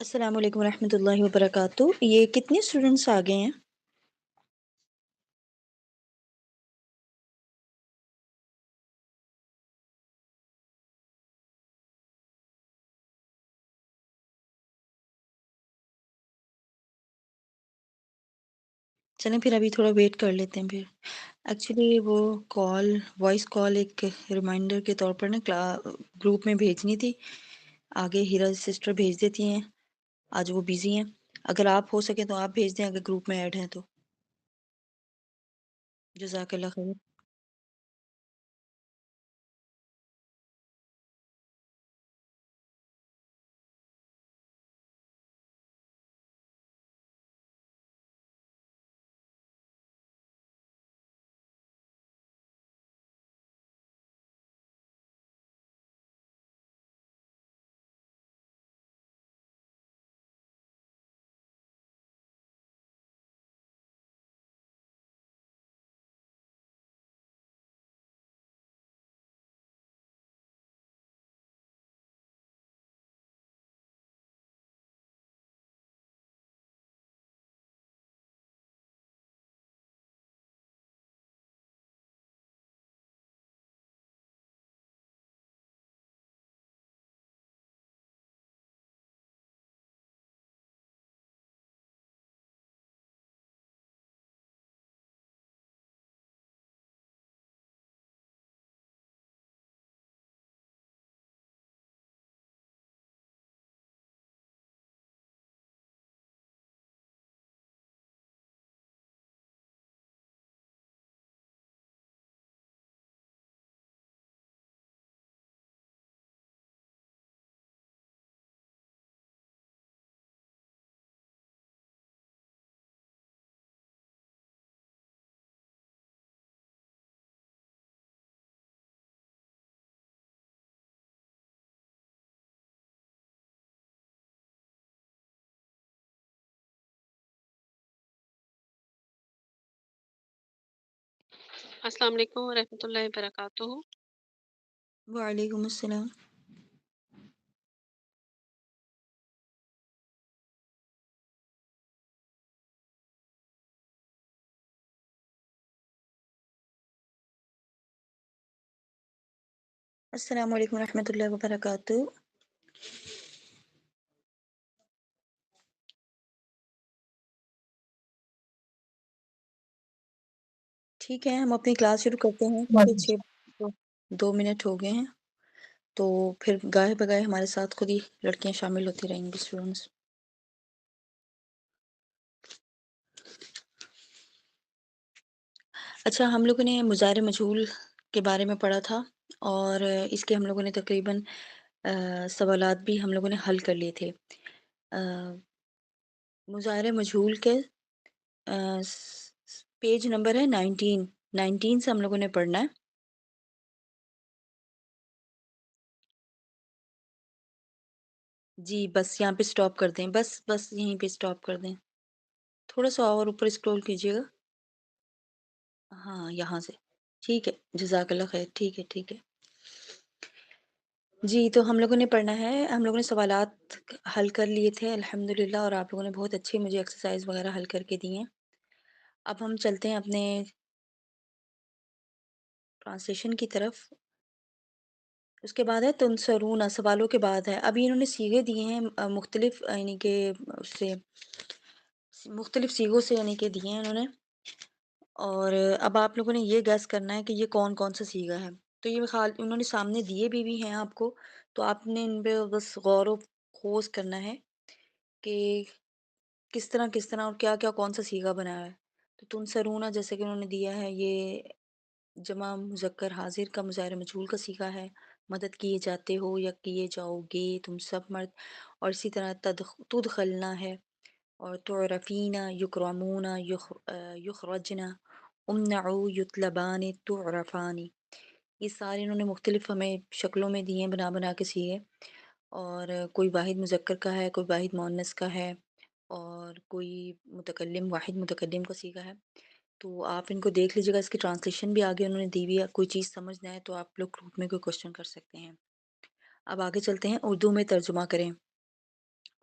السلام علیکم ورحمۃ اللہ وبرکاتہ۔ یہ کتنے اسٹوڈنٹس آ گئے ہیں؟ چلیں پھر ابھی تھوڑا ویٹ کر لیتے ہیں۔ پھر ایکچولی وہ وائس کال ایک ریمائنڈر کے طور پر نا گروپ میں بھیجنی تھی، آگے ہیرا سسٹر بھیج دیتی ہیں، آج وہ بیزی ہیں۔ اگر آپ ہو سکے تو آپ بھیج دیں، اگر گروپ میں ایڈ ہیں تو۔ جزاک اللہ خیر۔ السلام علیکم ورحمۃ اللہ وبرکاتہ۔ وعلیکم السلام۔ السلام علیکم ورحمۃ اللہ وبرکاتہ۔ ٹھیک ہے، ہم اپنی کلاس شروع کرتے ہیں کیونکہ 2 منٹ ہو گئے ہیں، تو پھر گاہے بگاہے ہمارے ساتھ خود ہی لڑکیاں شامل ہوتی رہیں گی، اسٹوڈنٹس۔ اچھا، ہم لوگوں نے مظاہر مجہول کے بارے میں پڑھا تھا، اور اس کے ہم لوگوں نے تقریباً سوالات بھی ہم لوگوں نے حل کر لیے تھے۔ مظاہر مجہول کے پیج نمبر ہے 19 سے ہم لوگوں نے پڑھنا ہے۔ جی بس یہاں پہ سٹاپ کر دیں، بس یہیں پہ سٹاپ کر دیں، تھوڑا سا اور اوپر اسکرول کیجیے گا۔ ہاں یہاں سے ٹھیک ہے، جزاک اللہ خیر، ٹھیک ہے۔ جی تو ہم لوگوں نے پڑھنا ہے، ہم لوگوں نے سوالات حل کر لیے تھے الحمدللہ، اور آپ لوگوں نے بہت اچھے مجھے ایکسرسائز وغیرہ حل کر کے دی ہیں۔ اب ہم چلتے ہیں اپنے ٹرانسلیشن کی طرف۔ اس کے بعد ہے تنصرون، سوالوں کے بعد ہے۔ ابھی انہوں نے صیغے دیے ہیں مختلف، یعنی کہ اس سے مختلف صیغوں سے یعنی کہ دیے ہیں انہوں نے، اور اب آپ لوگوں نے یہ گیس کرنا ہے کہ یہ کون کون سا صیغہ ہے۔ تو یہ انہوں نے سامنے دیے بھی ہیں آپ کو، تو آپ نے ان پہ بس غور و خوض کرنا ہے کہ کس طرح اور کیا کیا کون سا صیغہ بنا ہے۔ تو تنصرون جیسے کہ انہوں نے دیا ہے، یہ جمع مذکر حاضر کا مظاہر مجہول کا صیغہ ہے، مدد کیے جاتے ہو یا کیے جاؤ گے تم سب مرد، اور اسی طرح تدخلنا ہے، اور تعرفین، یکرمون، یخرجن، امنعوا، یطلبان، تعرفانی، یہ سارے انہوں نے مختلف ہمیں شکلوں میں دیے ہیں بنا کے صیغے، اور کوئی واحد مذکر کا ہے، کوئی واحد مؤنث کا ہے، اور کوئی متکلم، واحد متکلم کا صیغہ ہے۔ تو آپ ان کو دیکھ لیجیے گا، اس کی ٹرانسلیشن بھی آگے انہوں نے دی ہوئی ہے، کوئی چیز سمجھ نہ آئے تو آپ لوگ گروپ میں کوئی کوشچن کر سکتے ہیں۔ اب آگے چلتے ہیں، اردو میں ترجمہ کریں۔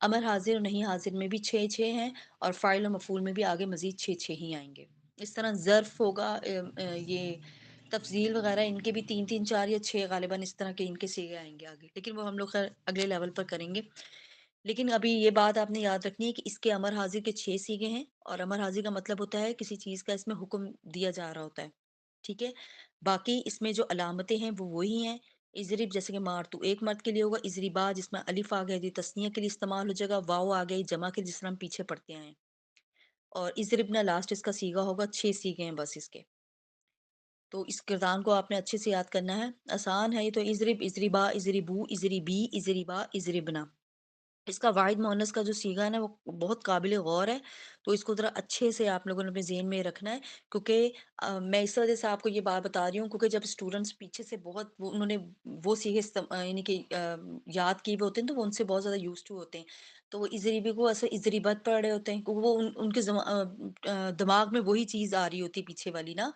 امر حاضر اور نہیں حاضر میں بھی 6 ہیں، اور فاعل و مفعول میں بھی آگے مزید 6 ہی آئیں گے۔ اس طرح ظرف ہوگا، یہ تفضیل وغیرہ ان کے بھی 3 4 یا 6 غالباً اس طرح کے ان کے سیغے آئیں گے آگے، لیکن وہ ہم لوگ خیر اگلے لیول پر کریں گے۔ لیکن ابھی یہ بات آپ نے یاد رکھنی ہے کہ اس کے امر حاضر کے 6 سیغے ہیں، اور امر حاضر کا مطلب ہوتا ہے کسی چیز کا اس میں حکم دیا جا رہا ہوتا ہے، ٹھیک ہے۔ باقی اس میں جو علامتیں ہیں وہ وہی ہیں۔ اضرب جیسے کہ مار تو ایک مرد کے لیے ہوگا، اضربا جس میں الف آ گیا یہ تسنیہ کے لیے استعمال ہو جائے گا، واو آ گئی جمع کے جس طرح ہم پیچھے پڑھتے ہیں، اور اضربنا لاسٹ اس کا سیغہ ہوگا۔ 6 سیغے ہیں بس اس کے، تو اس کردان کو آپ نے اچھے سے یاد کرنا ہے، آسان ہے یہ تو۔ اضرب، اضربا، اضربو، اضربی، اضربا، اضربنا۔ اس کا واحد مؤنث کا جو صیغہ ہے نا وہ بہت قابل غور ہے، تو اس کو ذرا اچھے سے آپ لوگوں نے اپنے ذہن میں رکھنا ہے، کیونکہ میں اس وجہ سے آپ کو یہ بات بتا رہی ہوں کیونکہ جب اسٹوڈنٹس پیچھے سے بہت انہوں نے وہ صیغے یعنی کہ یاد کیے ہوئے ہوتے ہیں تو وہ ان سے بہت زیادہ یوز ٹو ہوتے ہیں، تو وہ اضریبی کو ایسے اضریبت پڑھ رہے ہوتے ہیں کیونکہ وہ ان کے دماغ میں وہی چیز آ رہی ہوتی ہے پیچھے والی نا،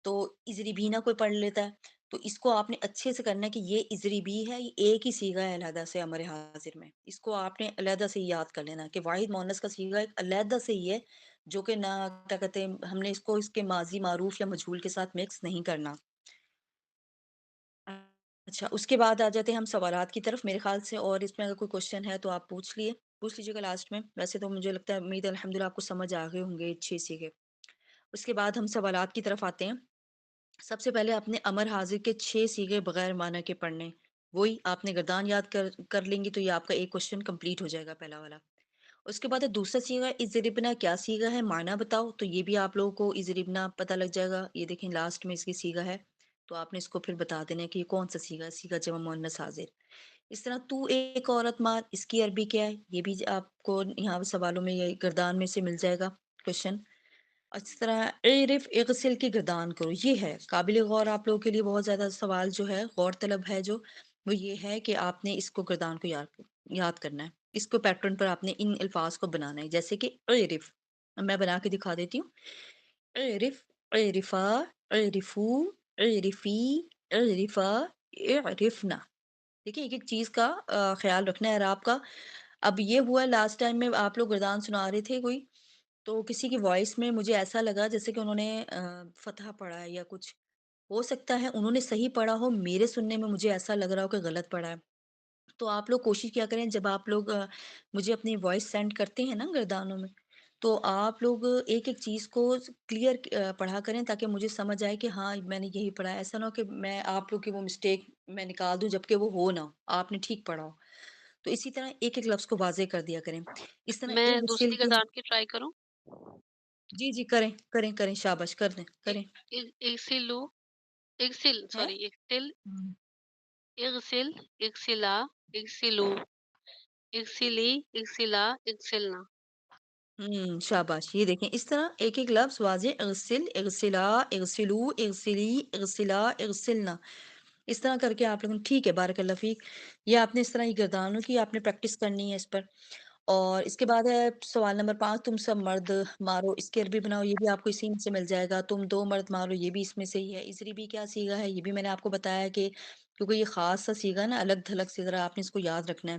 تو اضربینا کوئی پڑھ لیتا ہے، تو اس کو آپ نے اچھے سے کرنا ہے کہ یہ اضربی ہے، یہ ایک ہی صیغہ ہے علیحدہ سے امر حاضر میں، اس کو آپ نے علیحدہ سے یاد کر لینا کہ واحد مؤنث کا صیغہ ایک علیحدہ سے ہی ہے، جو کہ نہ کیا کہتے ہیں ہم نے اس کو اس کے ماضی معروف یا مجہول کے ساتھ مکس نہیں کرنا۔ اچھا، اس کے بعد آ جاتے ہیں ہم سوالات کی طرف، میرے خیال سے، اور اس میں اگر کوئی کوشچن ہے تو آپ پوچھ لیجیے گا لاسٹ میں، ویسے تو مجھے لگتا ہے امید الحمدللہ آپ کو سمجھ آ گئے ہوں گے 6 سیغے۔ اس کے بعد ہم سوالات کی طرف آتے ہیں۔ سب سے پہلے آپ نے امر حاضر کے 6 سیغے بغیر معنی کے پڑھنے، وہی آپ نے گردان یاد کر لیں گی تو یہ آپ کا ایک کوشچن کمپلیٹ ہو جائے گا پہلا والا۔ اس کے بعد ہے دوسرا سیغہ اضربنا، کیا سیغہ ہے، معنی بتاؤ، تو یہ بھی آپ لوگوں کو اضربنا پتہ لگ جائے گا، یہ دیکھیں لاسٹ میں اس کی سیغہ ہے، تو آپ نے اس کو پھر بتا دینا ہے کہ یہ کون سا سیغہ ہے، سیغہ جمع مؤنث حاضر۔ اس طرح تو ایک عورت مار، اس کی عربی کیا ہے، یہ بھی آپ کو یہاں سوالوں میں یہ گردان میں سے مل جائے گا کوشچن۔ اس طرح اعرف اغسل کی گردان کرو، یہ ہے قابل غور آپ لوگوں کے لیے، بہت زیادہ سوال جو ہے غور طلب ہے جو، وہ یہ ہے کہ آپ نے اس کو گردان کو یاد کرنا ہے، اس کو پیٹرن پر آپ نے ان الفاظ کو بنانا ہے، جیسے کہ اعرف، میں بنا کے دکھا دیتی ہوں۔ اعرف، اعرفا، اعرفو، اعرفی، اعرفا، اعرفنا، دیکھیں ایک ایک چیز کا خیال رکھنا ہے اعراب کا۔ اب یہ ہوا لاسٹ ٹائم میں آپ لوگ گردان سنا رہے تھے کوئی، تو کسی کی وائس میں مجھے ایسا لگا جیسے کہ انہوں نے فتح پڑھا ہے یا کچھ، ہو سکتا ہے انہوں نے صحیح پڑھا ہو، میرے سننے میں مجھے ایسا لگ رہا ہو کہ غلط پڑھا ہے، تو آپ لوگ کوشش کیا کریں جب آپ لوگ مجھے اپنی وائس سینڈ کرتے ہیں نا گردانوں میں، تو آپ لوگ ایک ایک چیز کو کلیئر پڑھا کریں تاکہ مجھے سمجھ آئے کہ ہاں میں نے یہی پڑھا ہے، ایسا نہ ہو کہ میں آپ لوگ کی وہ مسٹیک میں نکال دوں جبکہ وہ ہو نہ ہو، آپ نے ٹھیک پڑھا ہو، تو اسی طرح ایک ایک لفظ کو واضح کر دیا کریں۔ اس طرح میں اغسل دوسری کی، گردان کی ٹرائی کروں؟ جی جی کریں کریں کریں، شاباش کر دیں کریں۔ اغسلو، اغسل ہے سوری اغسل، ہم، اغسل، اغسلا، اغسلو، اغسلی، اغسلا، اغسلنا۔ شاباش، یہ دیکھیں اس طرح ایک ایک لفظ واضح، اغسل، اغسلا، اغسلو، اغسلی، اغسلا، اغسلنا، اس طرح کر کے آپ لوگوں نے، ٹھیک ہے بارک اللہ فیک، یہ آپ نے اس طرح یہ گردانوں کی آپ نے پریکٹس کرنی ہے اس پر۔ اور اس کے بعد ہے سوال نمبر 5، تم سب مرد مارو، اس کی عربی بناؤ، یہ بھی آپ کو اسی میں سے مل جائے گا۔ تم 2 مرد مارو، یہ بھی اس میں سے ہی ہے۔ اسری بھی کیا سیغہ ہے، یہ بھی میں نے آپ کو بتایا کہ کیونکہ یہ خاص سا سیغہ نا، الگ تھلگ سے ذرا آپ نے اس کو یاد رکھنا ہے۔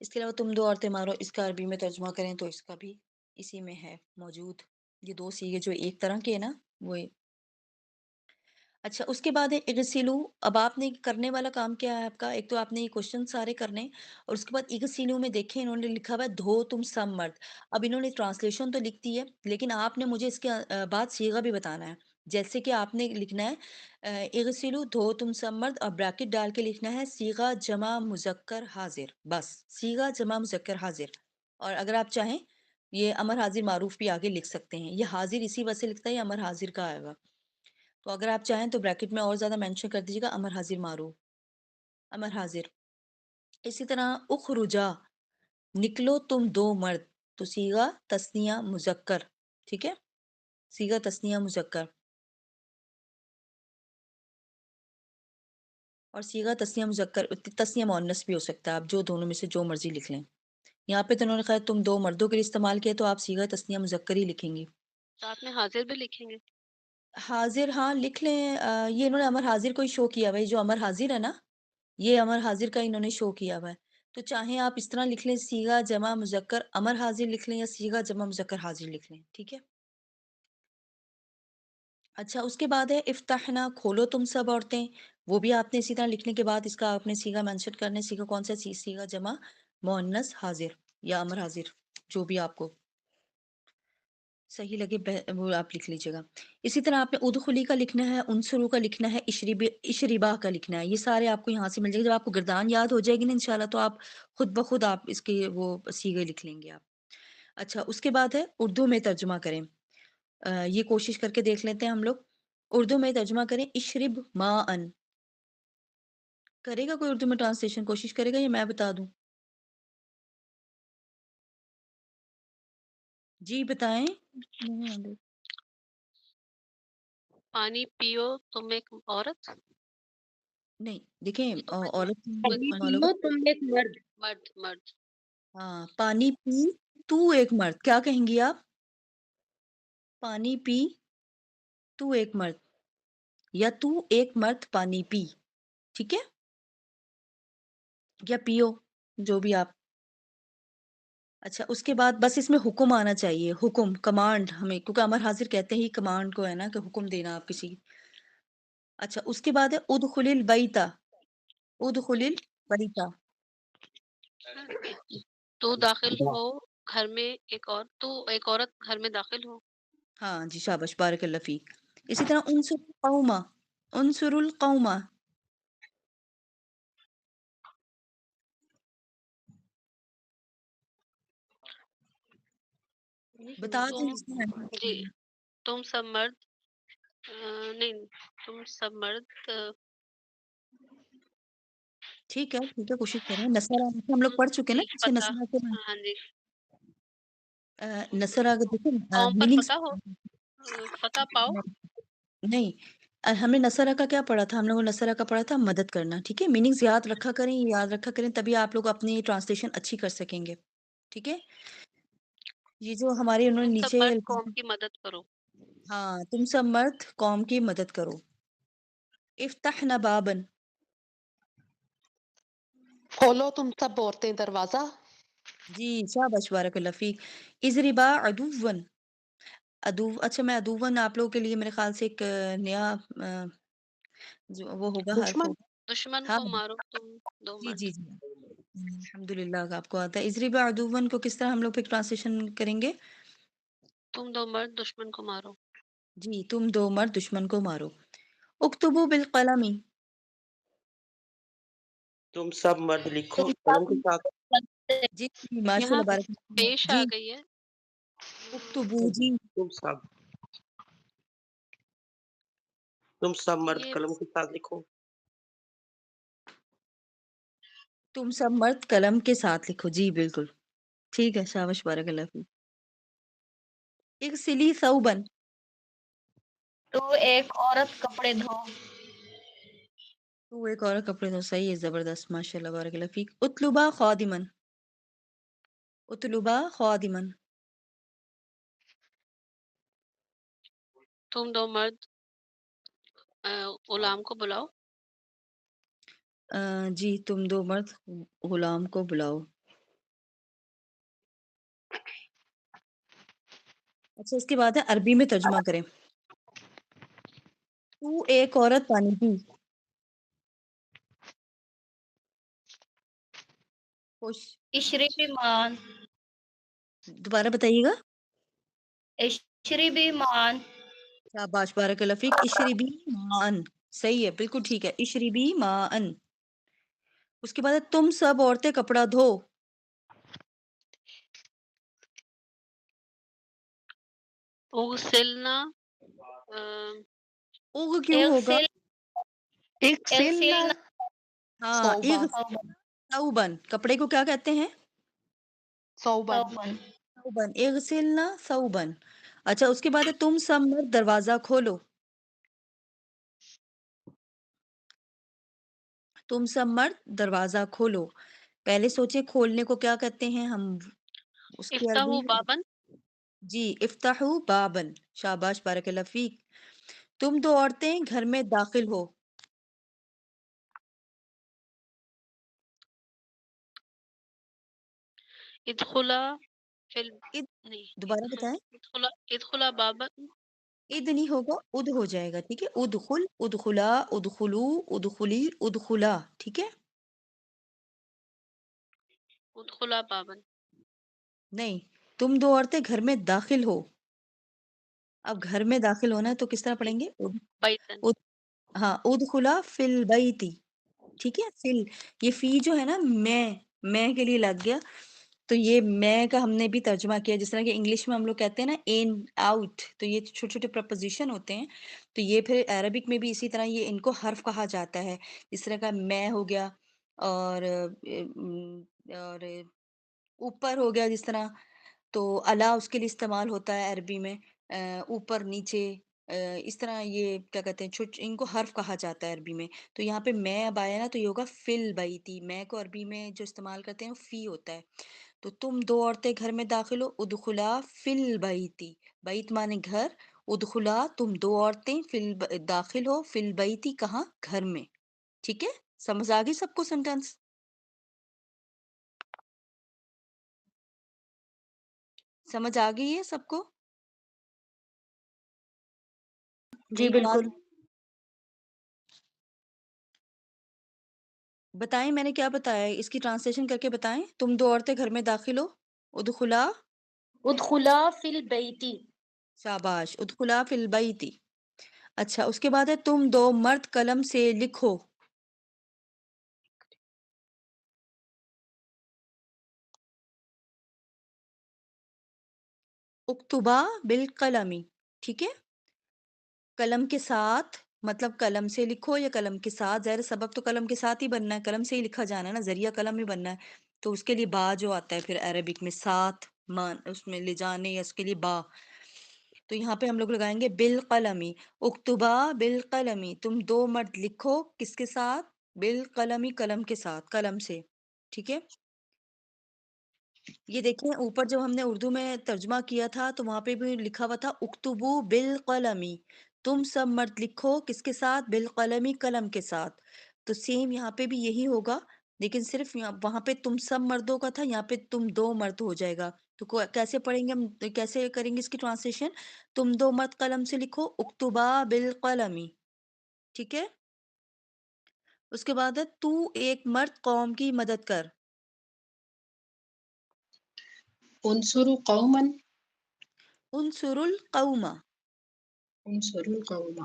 اس کے علاوہ تم 2 عورتیں مارو، اس کا عربی میں ترجمہ کریں تو اس کا بھی اسی میں ہے موجود، یہ 2 سیغے جو ایک طرح کے ہیں نا وہ۔ اچھا، اس کے بعد ہے اغسلو، اب آپ نے کرنے والا کام کیا ہے آپ کا، ایک تو آپ نے یہ کوشچن سارے کرنے، اور اس کے بعد اغسلو میں دیکھیں انہوں نے لکھا ہوا ہے دھو تم سب مرد، اب انہوں نے ٹرانسلیشن تو لکھ دی ہے لیکن آپ نے مجھے اس کے بعد صیغہ بھی بتانا ہے، جیسے کہ آپ نے لکھنا ہے اغسلو دھو تم سب مرد، اور بریکٹ ڈال کے لکھنا ہے صیغہ جمع مذکر حاضر، بس صیغہ جمع مذکر حاضر، اور اگر آپ چاہیں یہ امر حاضر معروف بھی آگے لکھ سکتے ہیں، یہ حاضر اسی وجہ سے لکھتا ہے، یہ امر حاضر کا آئے گا، تو اگر آپ چاہیں تو بریکٹ میں اور زیادہ مینشن کر دیجیے گا امر حاضر معروف، امر حاضر۔ اسی طرح اخرجا، نکلو تم 2 مرد، تو صیغہ تثنیہ مذکر، ٹھیک ہے، صیغہ تثنیہ مذکر، اور صیغہ تثنیہ مذکر تثنیہ مؤنث بھی ہو سکتا ہے، آپ جو دونوں میں سے جو مرضی لکھ لیں، یہاں پہ تو انہوں نے کہا تم 2 مردوں کے لیے استعمال کیا تو آپ صیغہ تثنیہ مذکر ہی لکھیں گی۔ ساتھ میں حاضر بھی لکھیں گے؟ حاضر ہاں لکھ لیں، یہ انہوں نے امر حاضر کو ہی شو کیا ہوا ہے، جو امر حاضر ہے نا، یہ امر حاضر کا انہوں نے شو کیا ہوا ہے، تو چاہیں آپ اس طرح لکھ لیں صیغہ جمع مذکر امر حاضر لکھ لیں یا صیغہ جمع مذکر حاضر لکھ لیں، ٹھیک ہے؟ اچھا اس کے بعد ہے افتحنا، کھولو تم سب عورتیں، وہ بھی آپ نے اسی طرح لکھنے کے بعد اس کا آپ نے صیغہ مینشن کرنا ہے، صیغہ کون سا صیغہ جمع مؤنث حاضر یا امر حاضر، جو بھی آپ کو صحیح لگے وہ آپ لکھ لیجیے گا۔ اسی طرح آپ نے ادخلی کا لکھنا ہے، انصرو کا لکھنا ہے، اشربا کا لکھنا ہے، یہ سارے آپ کو یہاں سے مل جائے گا۔ جب آپ کو گردان یاد ہو جائے گی نا انشاءاللہ تو آپ خود بخود آپ اس کے وہ صیغے لکھ لیں گے آپ۔ اچھا اس کے بعد ہے اردو میں ترجمہ کریں، یہ کوشش کر کے دیکھ لیتے ہیں ہم لوگ، اردو میں ترجمہ کریں اشرب ما ان، کرے گا کوئی اردو میں ٹرانسلیشن کوشش کرے گا یا میں بتا دوں؟ جی بتائیں۔ پانی پیو تم ایک عورت، نہیں دیکھیں یہ تو پڑھ عورت پانی معلوم، پیو تم ایک مرد، مرد ہاں پانی پی تو ایک مرد، کیا کہیں گی آپ؟ پانی پی تو ایک مرد یا تو ایک مرد پانی پی، ٹھیک ہے، یا پیو، جو بھی آپ۔ اچھا اس کے بعد بس اس میں حکم آنا چاہیے، حکم کمانڈ، ہمیں کیونکہ امر حاضر کہتے ہی کمانڈ کو ہے نا، کہ حکم دینا آپ کسی۔ اچھا اس کے بعد ہے ادخل البیتا، ادخل البیتا، تو داخل ہو گھر میں تو ایک عورت گھر میں داخل ہو، ہاں جی شاباش بارک اللہ فیک۔ اسی طرح انصر القوما، انصر القوما، بتا دیں تم جس میں جی تم سب مرد نہیں تم سب مرد ٹھیک ہے کوشش کریں۔ نصرہ ہم لوگ پڑھ چکے نا پیچھے فتح، نصرہ کے ہاں جی نصرہ کا دیکھیں قوم پر میننگس، فتح ہو، فتح پاؤ، نہیں ہم نے نصرہ کا کیا پڑھا تھا؟ ہم لوگوں نے نصرہ کا پڑھا تھا مدد کرنا، ٹھیک ہے، میننگز یاد رکھا کریں، یاد رکھا کریں، تبھی آپ لوگ اپنی ٹرانسلیشن اچھی کر سکیں گے، ٹھیک ہے۔ یہ جو ہمارے انہوں نے تم سب نیچے، مرد قوم کی مدد کرو، ہاں تم سب مرد قوم کی مدد کرو۔ افتحنا بابن، کھولو تم سب عورتیں دروازہ، جی شاباش بارک اللہ فیک۔ اضربا عدون، اچھا میں عدون آپ لوگوں کے لیے میرے خیال سے ایک نیا جو وہ ہوگا حرف دشمن، ہوگا، دشمن ہاں کو مارو تم دو جی مرد، جی جی الحمدللہ آپ کو آتا ہے۔ اضربا عدون کو کس طرح ہم لوگ پہ ٹرانسلیشن کریں گے؟ تم دو مرد دشمن کو مارو، جی تم دو مرد دشمن کو مارو۔ اکتبو بالقلم، تم سب مرد لکھو تم قلم کے ساتھ، سب جی ماشاء یہاں اللہ بارک اللہ، پیش آ جی گئی ہے، اکتبو، جی تم سب مرد یہ قلم کے ساتھ لکھو، تم سب مرد قلم کے ساتھ لکھو، جی بالکل ٹھیک ہے، شاباش بارک اللہ فیک۔ اغسلی ثوبا، تو ایک عورت کپڑے دھو، تو ایک اور کپڑے دو، صحیح ہے، زبردست ماشاء اللہ بارک اللہ فیک۔ اطلبا خادمن، اطلبا خادمن، تم دو مرد غلام کو بلاؤ، جی تم دو مرد غلام کو بلاؤ۔ اچھا اس کے بعد ہے عربی میں ترجمہ کریں، تو ایک عورت پانی پی، خوش، اشربی مان، دوبارہ بتائیے گا، اشربی مان، شاباش بارک اللہ فیک۔ اشربی مان، صحیح ہے بالکل ٹھیک ہے، اشربی مان۔ اس کے بعد ہے تم سب عورتیں کپڑا دھو، اغسلنا اغ کیوں ہوگا؟ اغسل ایک سیلنا اغسلنا ہاں صوبہ، ثوبن، کپڑے کو کیا کہتے ہیں؟ صوبن، ثوبن، ثوبن، اغسلنا ثوبن۔ اچھا اس کے بعد ہے تم سب مرد دروازہ کھولو، تم سب مرد دروازہ کھولو۔ پہلے سوچیں کھولنے کو کیا کہتے ہیں ہم، اس کی عربی افتحوا بابن، جی افتحو بابن، شاباش بارک اللہ فیک۔ تم دو عورتیں گھر میں داخل ہو، ادخلا فل اد نہیں دوبارہ بتائیں، ادخلا بابا اد نہیں ہوگا، اد ہو جائے گا، ٹھیک ہے، ادخل، ادخلا، ادخلو، ادخلی، ادخلا، ٹھیک ہے؟ ادخلا بابا نہیں، تم دو عورتیں گھر میں داخل ہو. اب گھر میں داخل ہونا ہے تو کس طرح پڑھیں گے؟ بیتن ہاں، ادخلا فی البیتی، ٹھیک ہے. یہ فی جو ہے نا، میں کے لیے لگ گیا، تو یہ میں کا ہم نے بھی ترجمہ کیا، جس طرح کہ انگلش میں ہم لوگ کہتے ہیں نا ان آؤٹ، تو یہ چھوٹے چھوٹے پرپوزیشن ہوتے ہیں، تو یہ پھر عربک میں بھی اسی طرح یہ ان کو حرف کہا جاتا ہے. اس طرح کا میں ہو گیا، اور اور اوپر ہو گیا جس طرح، تو الا اس کے لیے استعمال ہوتا ہے عربی میں، اوپر نیچے، اس طرح یہ کیا کہتے ہیں، ان کو حرف کہا جاتا ہے عربی میں. تو یہاں پہ میں اب آیا نا، تو یہ ہوگا فل بیتی. میں کو عربی میں جو استعمال کرتے ہیں وہ فی ہوتا ہے. تو تم دو عورتیں گھر میں داخل ہو، ادخلا فل بیتی، بیت مانے گھر، ادخلا تم دو عورتیں داخل ہو، فل بیتی کہاں؟ گھر میں. ٹھیک ہے، سمجھ آ گئی سب کو سینٹینس؟ سمجھ آ گئی ہے سب کو؟ جی کوئی بات بالکل. بتائیں، میں نے کیا بتایا ہے، اس کی ٹرانسلیشن کر کے بتائیں. تم دو عورتیں گھر میں داخل ہو، ادخلا، ادخلا فی البیتی. شاباش، ادخلا فی البیتی. اچھا، اس کے بعد ہے تم دو مرد قلم سے لکھو. اکتبا بالقلمی، ٹھیک ہے، قلم کے ساتھ، مطلب قلم سے لکھو یا قلم کے ساتھ، ظاہر ہے سبق تو قلم کے ساتھ ہی بننا ہے، قلم سے ہی لکھا جانا ہے نا، ذریعہ قلم ہی بننا ہے. تو اس کے لیے با جو آتا ہے پھر عربک میں ساتھ، مان اس میں لے جانے، یا اس کے لیے با. تو یہاں پہ ہم لوگ لگائیں گے بالقلمی. اکتبا بالقلمی، تم دو مرد لکھو کس کے ساتھ؟ بالقلمی، قلم کے ساتھ، قلم سے. ٹھیک ہے، یہ دیکھیں اوپر جب ہم نے اردو میں ترجمہ کیا تھا تو وہاں پہ بھی لکھا ہوا تھا اکتبو بالقلمی، تم سب مرد لکھو کس کے ساتھ؟ بالقلمی، قلم کے ساتھ. تو سیم یہاں پہ بھی یہی ہوگا، لیکن صرف وہاں پہ تم سب مردوں کا تھا، یہاں پہ تم دو مرد ہو جائے گا. تو کیسے پڑھیں گے ہم، کیسے کریں گے اس کی ٹرانسلیشن؟ تم دو مرد قلم سے لکھو، اکتبا بالقلمی. ٹھیک ہے، اس کے بعد ہے تو ایک مرد قوم کی مدد کر. انصروا قوما. انصر القوم. انصروا القوم.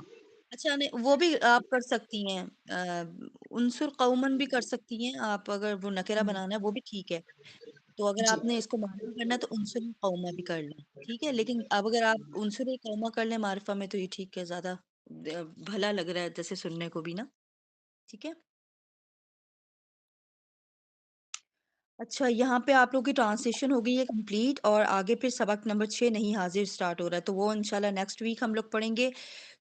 اچھا، نہیں وہ بھی آپ کر سکتی ہیں، انصر قومن بھی کر سکتی ہیں آپ، اگر وہ نکرہ بنانا ہے وہ بھی ٹھیک ہے. تو اگر جی آپ نے اس کو معرفہ کرنا ہے تو انصر قومہ بھی کر لیں، ٹھیک ہے. لیکن اب اگر آپ انصر قومہ کر لیں معرفہ میں تو یہ ٹھیک ہے، زیادہ بھلا لگ رہا ہے جیسے سننے کو بھی نا. ٹھیک ہے. اچھا، یہاں پہ آپ لوگوں کی ٹرانسلیشن ہو گئی ہے کمپلیٹ، اور آگے پھر سبق نمبر 6 نہیں حاضر سٹارٹ ہو رہا ہے، تو وہ انشاءاللہ نیکسٹ ویک ہم لوگ پڑھیں گے.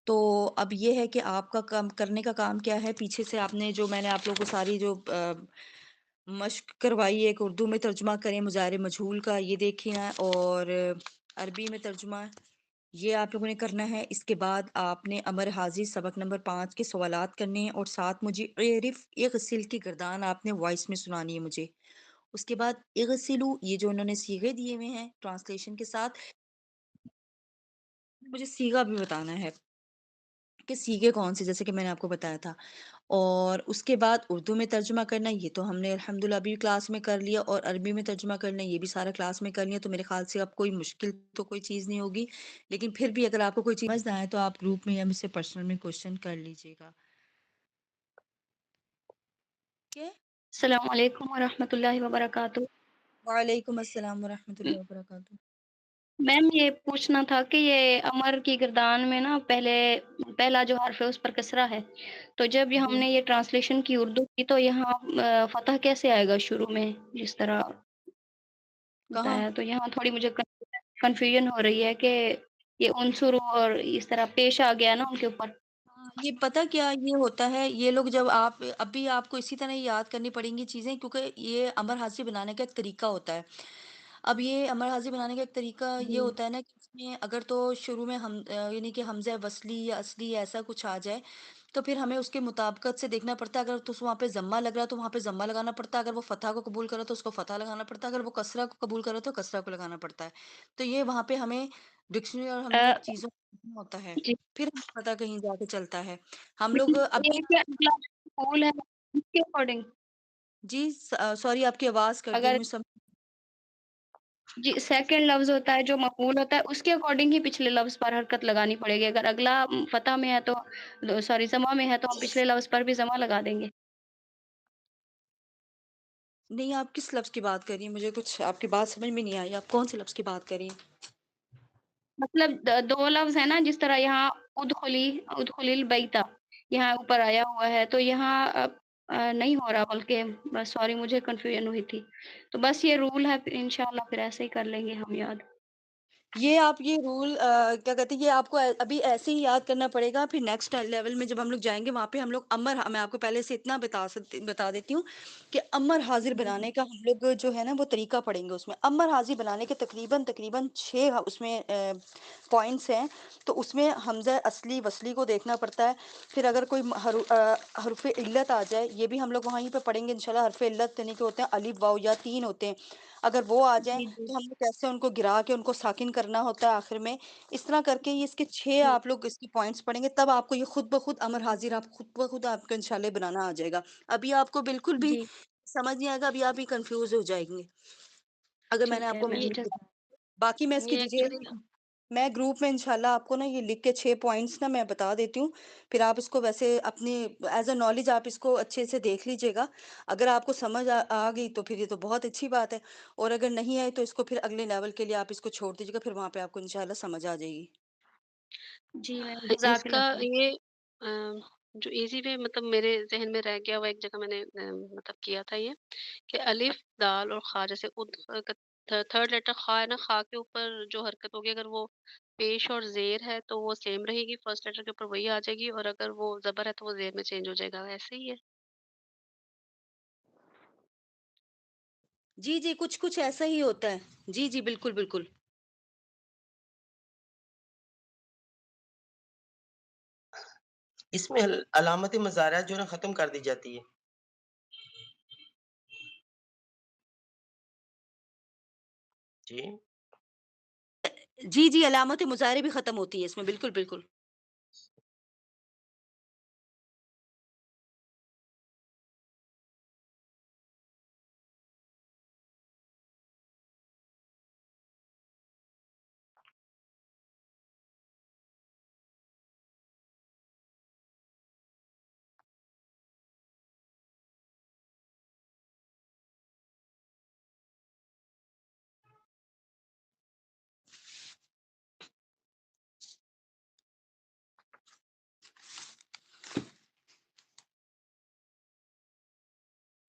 تو اب یہ ہے کہ آپ کا کام کرنے کا کام کیا ہے، پیچھے سے آپ نے جو میں نے آپ لوگوں کو ساری جو مشق کروائی ہے، ایک اردو میں ترجمہ کریں مظاہر مجہول کا، یہ دیکھیں، اور عربی میں ترجمہ یہ آپ لوگوں نے کرنا ہے. اس کے بعد آپ نے امر حاضر سبق نمبر 5 کے سوالات کرنے ہیں، اور ساتھ مجھے عرف اغسل کی گردان آپ نے وائس میں سنانی ہے مجھے. اس کے بعد اغسلو، یہ جو انہوں نے صیغے دیے ہوئے ہیں ٹرانسلیشن کے ساتھ، مجھے صیغہ بھی بتانا ہے کہ صیغے کون سے، جیسے کہ میں نے آپ کو بتایا تھا. اور اس کے بعد اردو میں ترجمہ کرنا، یہ تو ہم نے الحمدللہ ابھی کلاس میں کر لیا، اور عربی میں ترجمہ کرنا یہ بھی سارا کلاس میں کر لیا. تو میرے خیال سے اب کوئی مشکل تو کوئی چیز نہیں ہوگی، لیکن پھر بھی اگر آپ کو کوئی چیز سمجھ نہ آئے تو آپ گروپ میں یا مجھ سے پرسنل میں کوشچن کر لیجیے گا. ٹھیک ہے. السلام علیکم ورحمۃ اللہ وبرکاتہ. وعلیکم السلام ورحمۃ اللہ وبرکاتہ. میم یہ پوچھنا تھا کہ یہ امر کی گردان میں نا پہلا جو حرف ہے اس پر کسرہ ہے، تو جب یہ ہم جی، نے یہ ٹرانسلیشن کی اردو کی تو یہاں فتح کیسے آئے گا شروع میں جس طرح کہاں؟ بتایا؟ تو یہاں تھوڑی مجھے کنفیوژن ہو رہی ہے کہ یہ عنصر اور اس طرح پیش آ گیا نا ان کے اوپر. ہاں، یہ پتہ کیا یہ ہوتا ہے، یہ لوگ جب آپ ابھی آپ کو اسی طرح ہی یاد کرنی پڑیں گی چیزیں، کیونکہ یہ امر حاضر بنانے کا ایک طریقہ ہوتا ہے. اب یہ امر حاضر بنانے کا ایک طریقہ یہ جی ہوتا ہے نا کہ اس میں اگر تو شروع میں ہم یعنی کہ حمزہ وصلی یا اصلی یا ایسا کچھ آ جائے تو پھر ہمیں اس کے مطابقت سے دیکھنا پڑتا ہے. اگر تو وہاں پہ ضمہ لگ رہا ہے تو وہاں پہ ضمہ لگانا پڑتا ہے. اگر وہ فتح کو قبول کرا تو اس کو فتح لگانا پڑتا ہے. اگر وہ کسرہ کو قبول کرا تو کسرہ کو لگانا پڑتا ہے. تو یہ وہاں پہ ہمیں ڈکشنری اور ہم آ، لوگ چیزوں کو دیکھنا ہوتا ہے. جی پھر ہمیں پتہ کہیں جا کے چلتا ہے. ہم لوگ ابھی یہ کہ اگلا مقبول ہے اس کے اکارڈنگ جی سوری آپ کی آواز کٹ گئی اگر مجھ جی سیکنڈ لفظ ہوتا ہے جو مقبول ہوتا ہے اس کے اکارڈنگ ہی پچھلے لفظ پر حرکت لگانی پڑے گی. اگر اگلا فتح میں ہے تو سوری ضمہ میں ہے تو ہم پچھلے لفظ پر بھی ضمہ لگا دیں گے. نہیں. آپ کس لفظ کی بات کر رہی ہیں؟ مجھے کچھ آپ کی بات سمجھ میں نہیں آئی. آپ کون سے لفظ کی بات کر رہی ہیں؟ مطلب دو لفظ ہے نا، جس طرح یہاں ادخلی البیتا یہاں اوپر آیا ہوا ہے تو یہاں نہیں ہو رہا، بلکہ بس سوری مجھے کنفیوژن ہوئی تھی. تو بس یہ رول ہے، انشاءاللہ پھر ایسے ہی کر لیں گے ہم یاد. یہ آپ یہ رول کیا کہتے ہیں، یہ آپ کو ابھی ایسے ہی یاد کرنا پڑے گا. پھر نیکسٹ لیول میں جب ہم لوگ جائیں گے وہاں پہ ہم لوگ میں آپ کو پہلے سے اتنا بتا دیتی ہوں کہ امر حاضر بنانے کا ہم لوگ جو ہے نا وہ طریقہ پڑھیں گے. اس میں امر حاضر بنانے کے تقریباً 6 اس میں پوائنٹس ہیں. تو اس میں حمزہ اصلی وصلی کو دیکھنا پڑتا ہے. پھر اگر کوئی حرف علت آ جائے، یہ بھی ہم لوگ وہیں پہ پڑھیں گے انشاءاللہ. حرف علت یعنی کہ ہوتے ہیں الف واو یا 3 ہوتے ہیں. اگر وہ آ جائیں جی جی تو ہم لوگ کیسے ان کو گرا کے ان کو ساکن کرنا ہوتا ہے آخر میں. اس طرح کر کے یہ اس کے 6 جی آپ لوگ اس کے پوائنٹس پڑھیں گے، تب آپ کو یہ خود بخود امر حاضر آپ خود بخود آپ کو انشاءاللہ بنانا آ جائے گا. ابھی آپ کو بالکل بھی جی سمجھ نہیں آئے گا. ابھی آپ ہی کنفیوز ہو جائیں گے اگر میں نے ٹھیک آپ ہے کو یہ میم. باقی میں اس کی یہ ڈیٹیل ایکچولی میں گروپ میں انشاءاللہ آپ کو نا یہ لکھ کے 6 پوائنٹس نا میں بتا دیتی ہوں. پھر آپ اس کو ویسے اپنی ایز اے نالج آپ اس کو اچھے سے دیکھ لیجئے گا. اگر آپ کو سمجھ آ گئی تو پھر یہ تو بہت اچھی بات ہے، اور اگر نہیں آئی تو اس کو پھر اگلے لیول کے لیے آپ اس کو چھوڑ دیجیے گا. پھر وہاں پہ آپ کو انشاءاللہ سمجھ آ جائے گی. جی میم اس جزاک کا اللہ خیر. یہ جو ایزی وے مطلب میرے ذہن میں رہ گیا ہوا ایک جگہ میں نے مطلب کیا تھا یہ کہ الف دال اور خا، جیسے تھرڈ لیٹر خا ہے نا، خا کے اوپر جو حرکت ہوگی اگر وہ پیش اور زیر ہے تو وہ سیم رہے گی، فرسٹ لیٹر کے اوپر وہی آ جائے گی، اور اگر وہ زبر ہے تو وہ زیر میں چینج ہو جائے گا. ایسے ہی ہے. جی جی کچھ ایسا ہی ہوتا ہے. جی جی بالکل بالکل. اس میں علامت مضارع جو ہے نا ختم کر دی جاتی ہے. جی جی جی علامت مظاہرے بھی ختم ہوتی ہے اس میں. بالکل بالکل.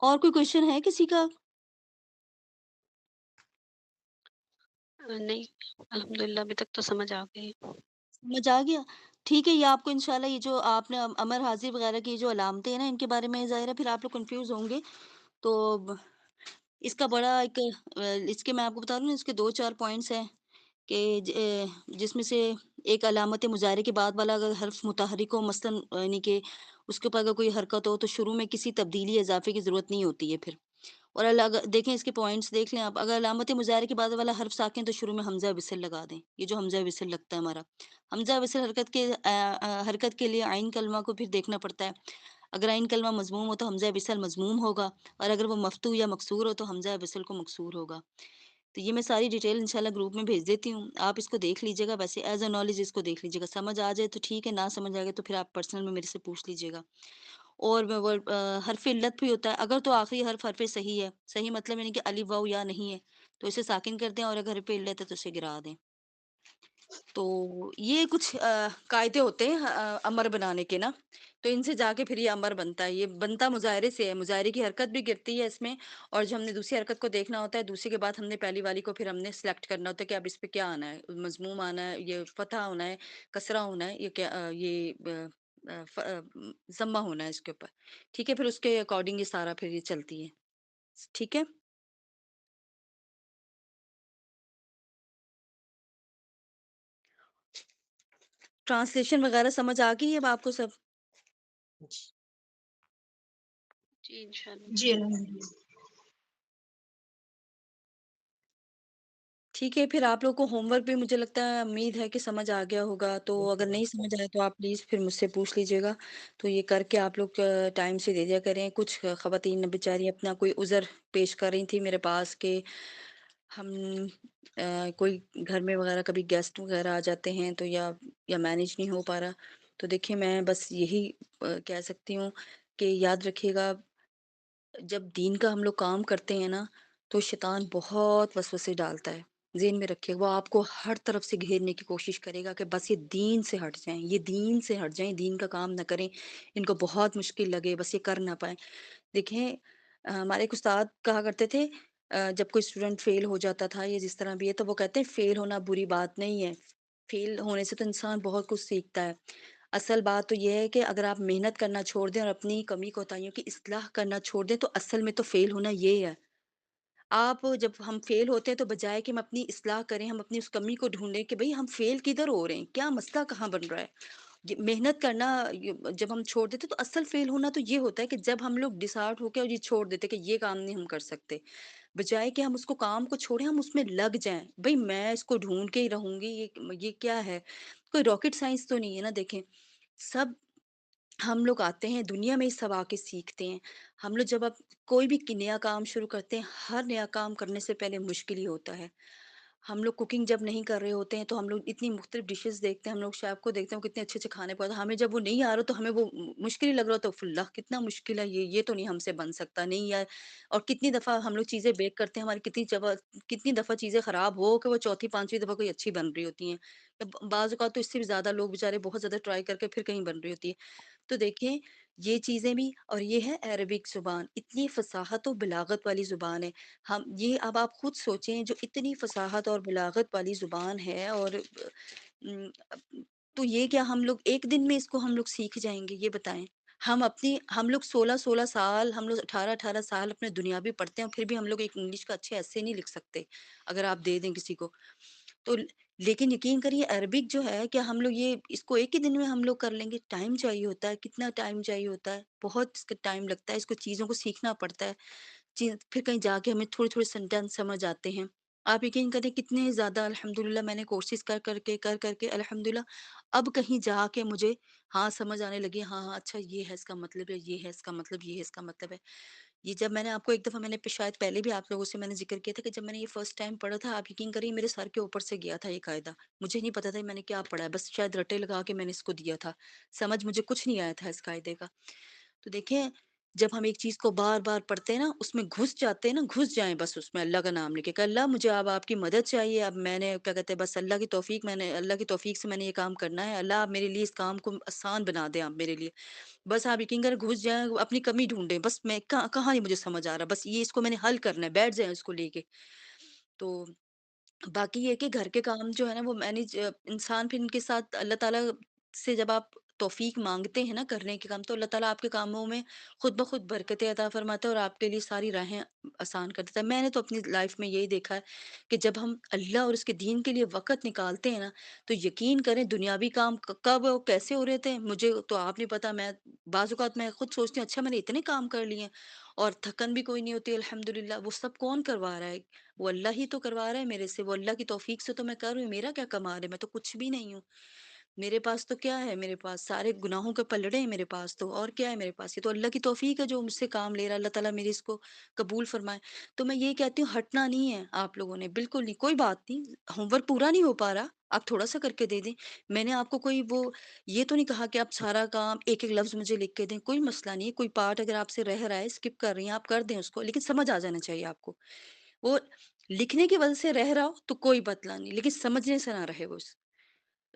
اور کوئی کوشچن ہے کسی کا؟ نہیں الحمدللہ ابھی تک تو سمجھ آ گئی. سمجھ آ گیا؟ ٹھیک ہے. یہ آپ کو انشاءاللہ یہ جو آپ نے امر حاضر وغیرہ کی جو علامتیں ہیں نا ان کے بارے میں ظاہر ہے پھر آپ لوگ کنفیوز ہوں گے. تو اس کا بڑا ایک اس کے میں آپ کو بتا دوں نا، اس کے 2-4 پوائنٹس ہیں کہ جس میں سے ایک علامت مظاہرے کے بعد والا اگر حرف متحرک ہو، مثلاً یعنی کہ اس کے اوپر اگر کوئی حرکت ہو تو شروع میں کسی تبدیلی اضافے کی ضرورت نہیں ہوتی ہے پھر. اور دیکھیں اس کے پوائنٹس دیکھ لیں آپ. اگر علامت مظاہرے کے بعد والا حرف ساکن تو شروع میں حمزہ وصل لگا دیں. یہ جو حمزہ وصل لگتا ہے ہمارا، حمزہ وصل حرکت کے لیے عین کلمہ کو پھر دیکھنا پڑتا ہے. اگر عین کلمہ مضموم ہو تو حمزہ وصل مضموم ہوگا، اور اگر وہ مفتوح یا مکسور ہو تو حمزہ وصل کو مکسور ہوگا. تو یہ میں ساری ڈیٹیل انشاءاللہ گروپ میں بھیج دیتی ہوں. آپ اس کو دیکھ لیجیے گا. ویسے ایز اے نالج اس کو دیکھ لیجیے گا. سمجھ آ جائے تو ٹھیک ہے، نہ سمجھ آ گئے تو پھر آپ پرسنل میں میرے سے پوچھ لیجیے گا. اور حرف علت بھی ہوتا ہے. اگر تو آخری حرف صحیح ہے، صحیح مطلب یعنی کہ الف واو یا نہیں ہے تو اسے ساکن کر دیں، اور اگر حرف علت ہے تو اسے گرا دیں. تو یہ کچھ قاعدے ہوتے ہیں امر بنانے کے نا. تو ان سے جا کے پھر یہ امر بنتا ہے. یہ بنتا مظاہرے سے ہے. مظاہرے کی حرکت بھی گرتی ہے اس میں، اور جو ہم نے دوسری حرکت کو دیکھنا ہوتا ہے، دوسری کے بعد ہم نے پہلی والی کو پھر ہم نے سلیکٹ کرنا ہوتا ہے کہ اب اس پہ کیا آنا ہے. مضموم آنا ہے، یہ فتح ہونا ہے، کسرہ ہونا ہے، یہ کیا یہ ضمہ ہونا ہے اس کے اوپر. ٹھیک ہے. پھر اس کے اکارڈنگ یہ سارا پھر یہ چلتی ہے. ٹھیک ہے. ٹرانسلیشن وغیرہ سمجھ آ گئی اب آپ کو سب؟ جی جی انشاءاللہ. جی الحمدللہ. ٹھیک ہے، پھر آپ لوگ کو ہوم ورک بھی مجھے لگتا ہے امید ہے کہ سمجھ آ گیا ہوگا، تو اگر نہیں سمجھ آئے تو آپ پلیز پھر مجھ سے پوچھ لیجیے گا، تو یہ کر کے آپ لوگ ٹائم سے دے دیا کریں. کچھ خواتین بیچاری اپنا کوئی عذر پیش کر رہی تھی میرے پاس کہ ہم کوئی گھر میں وغیرہ کبھی گیسٹ وغیرہ آ جاتے ہیں تو یا مینیج نہیں ہو پا رہا. تو دیکھیں میں بس یہی کہہ سکتی ہوں کہ یاد رکھیے گا، جب دین کا ہم لوگ کام کرتے ہیں نا تو شیطان بہت وسوسے ڈالتا ہے. ذہن میں رکھے، وہ آپ کو ہر طرف سے گھیرنے کی کوشش کرے گا کہ بس یہ دین سے ہٹ جائیں، یہ دین سے ہٹ جائیں، دین کا کام نہ کریں، ان کو بہت مشکل لگے، بس یہ کر نہ پائیں. دیکھیں ہمارے ایک استاد کہا کرتے تھے، جب کوئی اسٹوڈنٹ فیل ہو جاتا تھا یا جس طرح بھی ہے تو وہ کہتے ہیں فیل ہونا بری بات نہیں ہے، فیل ہونے سے تو انسان بہت کچھ سیکھتا ہے. اصل بات تو یہ ہے کہ اگر آپ محنت کرنا چھوڑ دیں اور اپنی کمی کوتاہیوں کی اصلاح کرنا چھوڑ دیں تو اصل میں تو فیل ہونا یہ ہے. آپ جب ہم فیل ہوتے ہیں تو بجائے کہ ہم اپنی اصلاح کریں، ہم اپنی اس کمی کو ڈھونڈیں کہ بھئی ہم فیل کدھر ہو رہے ہیں، کیا مسئلہ کہاں بن رہا ہے. محنت کرنا جب ہم چھوڑ دیتے تو اصل فیل ہونا تو یہ ہوتا ہے کہ جب ہم لوگ ڈسارٹ ہو کے اور یہ چھوڑ دیتے کہ یہ کام نہیں ہم کر سکتے، بجائے کہ ہم اس کو کام کو چھوڑیں ہم اس میں لگ جائیں. بھئی میں اس کو ڈھونڈ کے ہی رہوں گی، یہ کیا ہے، کوئی راکٹ سائنس تو نہیں ہے نا. دیکھیں سب ہم لوگ آتے ہیں دنیا میں ہی سب آ کے سیکھتے ہیں. ہم لوگ جب اب کوئی بھی نیا کام شروع کرتے ہیں، ہر نیا کام کرنے سے پہلے مشکل ہی ہوتا ہے. ہم لوگ کوکنگ جب نہیں کر رہے ہوتے ہیں تو ہم لوگ اتنی مختلف ڈشز دیکھتے ہیں، ہم لوگ شیف کو دیکھتے ہیں وہ کتنے اچھے اچھے کھانے پکاتے ہیں، ہمیں جب وہ نہیں آ رہا تو ہمیں وہ مشکل ہی لگ رہا، تو اللہ کتنا مشکل ہے، یہ تو نہیں ہم سے بن سکتا، نہیں یار. اور کتنی دفعہ ہم لوگ چیزیں بیک کرتے ہیں، ہماری کتنی دفعہ چیزیں خراب ہو کہ وہ چوتھی پانچویں دفعہ کوئی اچھی بن رہی ہوتی ہیں. بعض اوقات تو اس سے بھی زیادہ لوگ بیچارے بہت زیادہ ٹرائی کر کے پھر کہیں بن رہی ہوتی ہے. تو دیکھیں یہ چیزیں بھی، اور یہ ہے عربک زبان، اتنی فصاحت و بلاغت والی زبان ہے. ہم یہ اب آپ خود سوچیں، جو اتنی فصاحت اور بلاغت والی زبان ہے، اور ام، تو یہ کیا ہم لوگ ایک دن میں اس کو ہم لوگ سیکھ جائیں گے؟ یہ بتائیں. ہم لوگ 16 16 سال، ہم لوگ 18 18 سال اپنے دنیاوی پڑھتے ہیں اور پھر بھی ہم لوگ ایک انگلش کا اچھے ایسے نہیں لکھ سکتے اگر آپ دے دیں کسی کو تو. لیکن یقین کریے عربک جو ہے، کیا ہم لوگ یہ اس کو ایک ہی دن میں ہم لوگ کر لیں گے؟ ٹائم چاہیے ہوتا ہے، کتنا ٹائم چاہیے ہوتا ہے، بہت اس کا ٹائم لگتا ہے، اس کو چیزوں کو سیکھنا پڑتا ہے. پھر کہیں جا کے ہمیں تھوڑے تھوڑے سینٹینس سمجھ آتے ہیں. آپ یقین کریں کتنے زیادہ الحمدللہ میں نے کوشش کر کے الحمدللہ اب کہیں جا کے مجھے ہاں سمجھ آنے لگی، ہاں ہاں اچھا یہ ہے اس کا مطلب ہے، یہ ہے اس کا مطلب، یہ ہے اس کا مطلب ہے. یہ جب میں نے آپ کو ایک دفعہ میں نے شاید پہلے بھی آپ لوگوں سے میں نے ذکر کیا تھا کہ جب میں نے یہ فرسٹ ٹائم پڑھا تھا، آپ یقین کریے میرے سر کے اوپر سے گیا تھا یہ قاعدہ، مجھے نہیں پتا تھا میں نے کیا پڑھا ہے، بس شاید رٹے لگا کے میں نے اس کو دیا تھا، سمجھ مجھے کچھ نہیں آیا تھا اس قاعدے کا. تو دیکھیں جب ہم ایک چیز کو بار بار پڑھتے ہیں نا، اس میں گھس جاتے ہیں نا، گھس جائیں بس اس میں اللہ کا نام لے کے کہ اللہ مجھے اب آپ کی مدد چاہیے، اب میں نے کیا کہتے ہیں بس اللہ کی توفیق سے میں نے یہ کام کرنا ہے، اللہ آپ میرے لیے اس کام کو آسان بنا دیں آپ میرے لیے. بس آپ یقین کریں گھس جائیں، اپنی کمی ڈھونڈیں، بس میں کہاں نہیں مجھے سمجھ آ رہا، بس یہ اس کو میں نے حل کرنا ہے، بیٹھ جائیں اس کو لے کے. تو باقی یہ کہ گھر کے کام جو ہے نا وہ مینج انسان پھر ان کے ساتھ اللہ تعالیٰ سے جب آپ توفیق مانگتے ہیں نا کرنے کے کام، تو اللہ تعالیٰ آپ کے کاموں میں خود بخود برکتیں عطا فرماتا ہے اور آپ کے لیے ساری راہیں آسان کر دیتا ہے. میں نے تو اپنی لائف میں یہی دیکھا ہے کہ جب ہم اللہ اور اس کے دین کے لیے وقت نکالتے ہیں نا، تو یقین کریں دنیاوی کام کب اور کیسے ہو رہے تھے مجھے تو آپ نہیں پتا. میں بعض اوقات میں خود سوچتی ہوں اچھا میں نے اتنے کام کر لیے ہیں اور تھکن بھی کوئی نہیں ہوتی الحمدللہ. وہ سب کون کروا رہا ہے؟ وہ اللہ ہی تو کروا رہا ہے میرے سے، وہ اللہ کی توفیق سے تو میں کر رہی ہوں. میرا کیا کمال ہے؟ میں تو کچھ بھی نہیں ہوں. میرے پاس تو کیا ہے، میرے پاس سارے گناہوں کے پلڑے ہیں میرے پاس تو، اور کیا ہے میرے پاس؟ یہ تو اللہ کی توفیق ہے جو مجھ سے کام لے رہا ہے. اللہ تعالیٰ میری اس کو قبول فرمائے. تو میں یہ کہتی ہوں ہٹنا نہیں ہے آپ لوگوں نے، بالکل نہیں، کوئی بات نہیں. ہوم ورک پورا نہیں ہو پا رہا، آپ تھوڑا سا کر کے دے دیں. میں نے آپ کو کوئی وہ یہ تو نہیں کہا کہ آپ سارا کام ایک ایک لفظ مجھے لکھ کے دیں، کوئی مسئلہ نہیں ہے. کوئی پارٹ اگر آپ سے رہ رہا ہے، اسکپ کر رہی ہیں آپ، کر دیں اس کو، لیکن سمجھ آ جانا چاہیے آپ کو. وہ لکھنے کی وجہ سے رہ رہا ہو تو کوئی مسئلہ نہیں، لیکن سمجھنے سے نہ رہے وہ.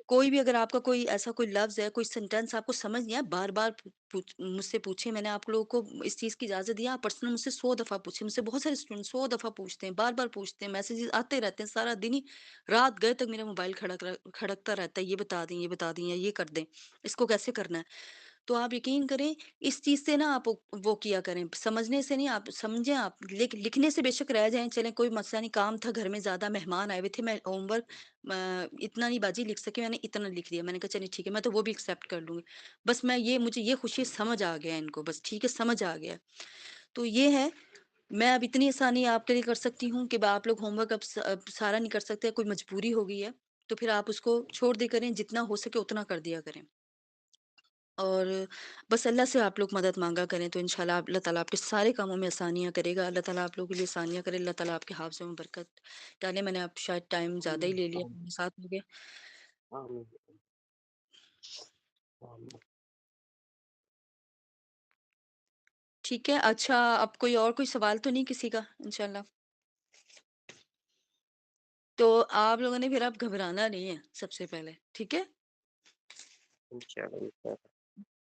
کوئی بھی اگر آپ کا کوئی ایسا کوئی لفظ ہے، کوئی سینٹینس آپ کو سمجھ نہیں آیا، بار بار مجھ سے پوچھیں. میں نے آپ لوگوں کو اس چیز کی اجازت دی، آپ پرسنل مجھ سے 100 دفعہ پوچھیں. مجھ سے بہت سارے اسٹوڈنٹ 100 دفعہ پوچھتے ہیں، بار بار پوچھتے ہیں، میسیجز آتے رہتے ہیں سارا دن ہی، رات گئے تک میرا موبائل کھڑکتا رہتا ہے، یہ بتا دیں، یہ بتا دیں، یا یہ کر دیں، اس کو کیسے کرنا ہے. تو آپ یقین کریں اس چیز سے نا آپ وہ کیا کریں، سمجھنے سے نہیں، آپ سمجھیں، آپ لکھنے سے بے شک رہ جائیں، چلیں کوئی مسئلہ نہیں، کام تھا گھر میں، زیادہ مہمان آئے ہوئے تھے، میں ہوم ورک اتنا نہیں باجی لکھ سکی، میں نے اتنا لکھ دیا، میں نے کہا چلیے ٹھیک ہے، میں تو وہ بھی ایکسیپٹ کر لوں گی، بس میں یہ مجھے یہ خوشی سمجھ آ گیا ان کو، بس ٹھیک ہے سمجھ آ گیا، تو یہ ہے، میں اب اتنی آسانی آپ کے لیے کر سکتی ہوں کہ آپ لوگ ہوم ورک اب سارا نہیں کر سکتے، کوئی مجبوری ہو گئی ہے تو پھر آپ اس کو چھوڑ دیا کریں، جتنا ہو سکے اتنا کر دیا کریں، اور بس اللہ سے آپ لوگ مدد مانگا کریں تو انشاءاللہ اللہ تعالیٰ آپ کے سارے کاموں میں آسانیاں کرے گا، اللہ تعالیٰ آپ لوگوں کے لیے آسانیاں کرے، اللہ تعالیٰ آپ کے حافظوں میں برکت ڈالے۔ میں نے اب شاید ٹائم زیادہ ہی لے لیا، آمین 7 ہو گئے۔ آمین آمین۔ ٹھیک ہے، اچھا اب کوئی سوال تو نہیں کسی کا؟ انشاءاللہ تو آپ لوگوں نے پھر اب گھبرانا نہیں ہے سب سے پہلے، ٹھیک ہے؟ انشاءاللہ انشاءاللہ۔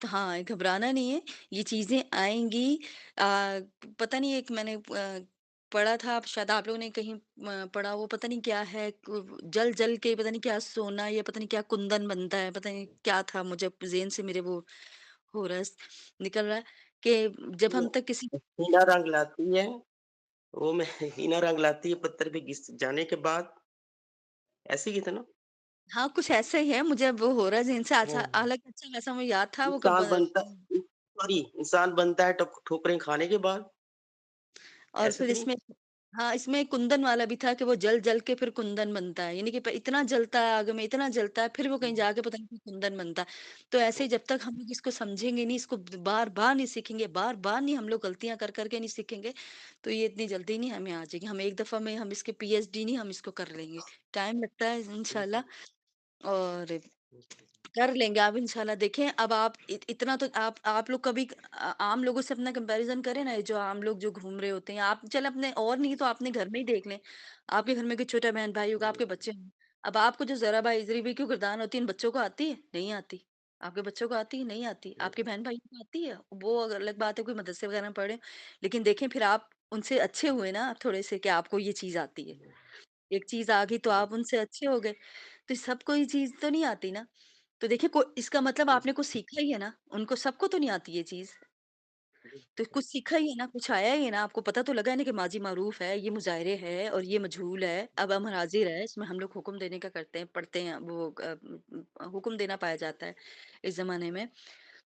تو ہاں گھبرانا نہیں ہے، یہ چیزیں آئیں گی، پتہ نہیں ایک میں نے پڑھا تھا، شاید آپ لوگوں نے کہیں پڑھا، وہ پتہ نہیں کیا ہے، جل جل کے پتہ نہیں کیا سونا یا پتہ نہیں کیا کندن بنتا ہے، پتہ نہیں کیا تھا، مجھے ذہن سے میرے وہ ہو رہا ہے، نکل رہا ہے کہ جب وہ ہم تک کسی ہینا رنگ لاتی ہے، وہ میں ہینا رنگ لاتی ہے پتھر پہ گھس جانے کے بعد، ایسے ہی تھا نا؟ ہاں کچھ ایسا ہی ہے، مجھے وہ ہو رہا ہے ذہن سے، ہاں، حالانکہ اچھا خاصا مجھے یاد تھا وہ کب انسان بنتا سوری انسان بنتا ہے ٹھوکریں کھانے کے بعد، اور ایسے پھر تو اس نہیں؟ میں ہاں اس میں کندن والا بھی تھا کہ وہ جل جل کے پھر کندن بنتا ہے، یعنی کہ اتنا جلتا ہے آگ میں، اتنا جلتا ہے، پھر وہ کہیں جا کے پتہ نہیں کہ کندن بنتا ہے، تو ایسے ہی جب تک ہم لوگ اس کو سمجھیں گے نہیں، اس کو بار بار نہیں سیکھیں گے، بار بار نہیں ہم لوگ غلطیاں کر کر کے نہیں سیکھیں گے، تو یہ اتنی جلدی نہیں ہمیں آ جائے گی، ہم ایک دفعہ میں ہم اس کے پی ایچ ڈی نہیں ہم اس کو کر لیں گے، ٹائم لگتا ہے انشاءاللہ، اور کر لیں گے آپ انشاءاللہ۔ دیکھیں اب آپ اتنا تو آپ لوگ کبھی عام لوگوں سے اپنا کمپیریزن کریں نا، جو عام لوگ جو گھوم رہے ہوتے ہیں، آپ چل اپنے اور نہیں تو اپنے گھر میں ہی دیکھ لیں، آپ کے گھر میں کوئی چھوٹا بہن بھائی ہوگا، آپ کے بچے ہوں، اب آپ کو جو ذرا بھائی ذری کی گردان ہوتی ہے، ان بچوں کو آتی ہے نہیں آتی، آپ کے بچوں کو آتی ہے نہیں آتی، آپ کے بہن بھائی کو آتی ہے، وہ الگ بات ہے کوئی مدرسے وغیرہ میں پڑھے، لیکن دیکھیں پھر آپ ان سے اچھے ہوئے نا تھوڑے سے، کہ آپ کو یہ چیز آتی ہے، ایک چیز آ گئی تو آپ ان سے اچھے ہو گئے، تو سب کو یہ چیز تو نہیں آتی نا، تو دیکھیں اس کا مطلب آپ نے کچھ سیکھا ہی ہے نا، ان کو سب کو تو نہیں آتی یہ چیز، تو کچھ سیکھا ہی ہے نا، کچھ آیا ہی ہے نا، آپ کو پتہ تو لگا ہے نا کہ ماضی معروف ہے، یہ مظاہرے ہے اور یہ مجہول ہے، اب امر حاضر ہے، اس میں ہم لوگ حکم دینے کا کرتے ہیں، پڑھتے ہیں، وہ حکم دینا پایا جاتا ہے اس زمانے میں،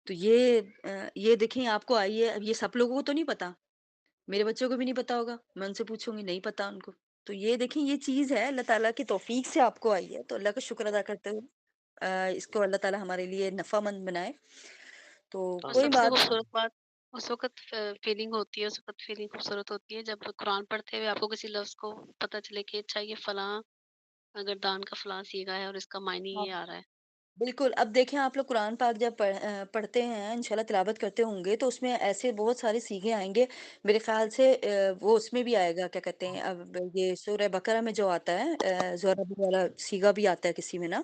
تو یہ دیکھیں آپ کو آئی ہے، اب یہ سب لوگوں کو تو نہیں پتا، میرے بچوں کو بھی نہیں پتا ہوگا، میں ان سے پوچھوں گی نہیں پتا ان کو، تو یہ دیکھیں یہ چیز ہے اللہ تعالیٰ کی توفیق سے آپ کو آئی ہے، تو اللہ کا شکر ادا کرتے ہوئے اس کو اللہ تعالیٰ ہمارے لیے نفع مند بنائے، تو اور کوئی سب سے بات خوبصورت بات اس وقت فیلنگ ہوتی ہے، اس وقت فیلنگ خوبصورت ہوتی ہے جب قرآن پڑھتے ہوئے آپ کو کسی لفظ کو پتہ چلے کہ اچھا یہ فلاں اگر دان کا فلاں سیگا ہے اور اس کا معنی ہاں یہ آ رہا ہے۔ بالکل، اب دیکھیں آپ لوگ قرآن پاک جب پڑھتے ہیں انشاءاللہ تلاوت کرتے ہوں گے تو اس میں ایسے بہت سارے سیغے آئیں گے، میرے خیال سے وہ اس میں بھی آئے گا، کیا کہتے ہیں، اب یہ سورہ بقرہ میں جو آتا ہے زورب والا سیغہ بھی آتا ہے کسی میں نا،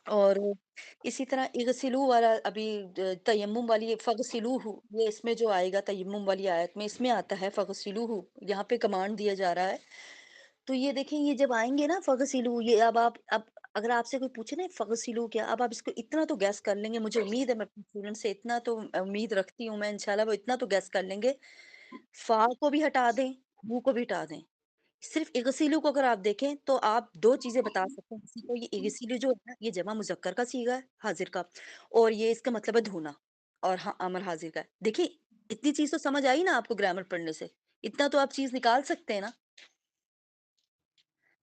اور اسی طرح اغسلو والا ابھی تیمم والی فغسلوہ، یہ اس میں جو آئے گا تیمم والی آیت میں، اس میں آتا ہے فغسلوہ، یہاں پہ کمانڈ دیا جا رہا ہے، تو یہ دیکھیں یہ جب آئیں گے نا فغسلو، یہ اب اگر آپ سے کوئی پوچھے نا فغسلو کیا، اب آپ اس کو اتنا تو گیس کر لیں گے، مجھے امید ہے میں اپنے اسٹوڈنٹ سے اتنا تو امید رکھتی ہوں میں انشاءاللہ، وہ اتنا تو گیس کر لیں گے، فا کو بھی ہٹا دیں، منہ کو بھی ہٹا دیں، صرف اغسلو کو اگر آپ دیکھیں تو آپ دو چیزیں بتا سکتے ہیں کسی کو، یہ اغسلو جو ہے نا یہ جمع مذکر کا صیغہ ہے حاضر کا، اور یہ اس کا مطلب ہے دھونا، اور ہاں امر حاضر کا ہے، دیکھیں اتنی چیز تو سمجھ آئی نا آپ کو گرامر پڑھنے سے، اتنا تو آپ چیز نکال سکتے ہیں نا،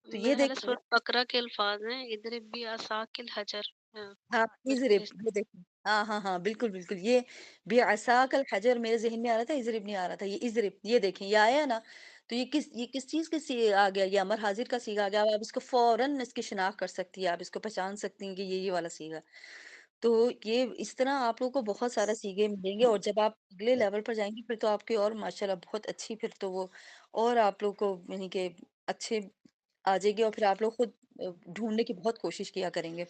تو یہ میرا خیال ہے دیکھیں سورۃ بقرہ کے الفاظ ہیں اضرب بعصاک الحجر، ہاں، ہاں میرے خیال اضرب، یہ دیکھیں، ہاں ہاں ہاں بالکل بالکل، یہ بعصاک الحجر میرے ذہن میں آ رہا تھا، اضرب نہیں آ رہا تھا، یہ اضرب، یہ دیکھیں یہ آیا نا، تو یہ کس چیز کے آ گیا، یہ امر حاضر کا صیغہ آ گیا، اب آپ اس کو فوراً اس کی شناخت کر سکتی ہے، آپ اس کو پہچان سکتی ہیں کہ یہ والا صیغہ، تو یہ اس طرح آپ لوگوں کو بہت سارا سیگے ملیں گے، اور جب آپ اگلے لیول پر جائیں گے پھر تو آپ کی اور ماشاءاللہ بہت اچھی، پھر تو وہ اور آپ لوگ کو یعنی کہ اچھے آ جائے گی، اور پھر آپ لوگ خود ڈھونڈنے کی بہت کوشش کیا کریں گے،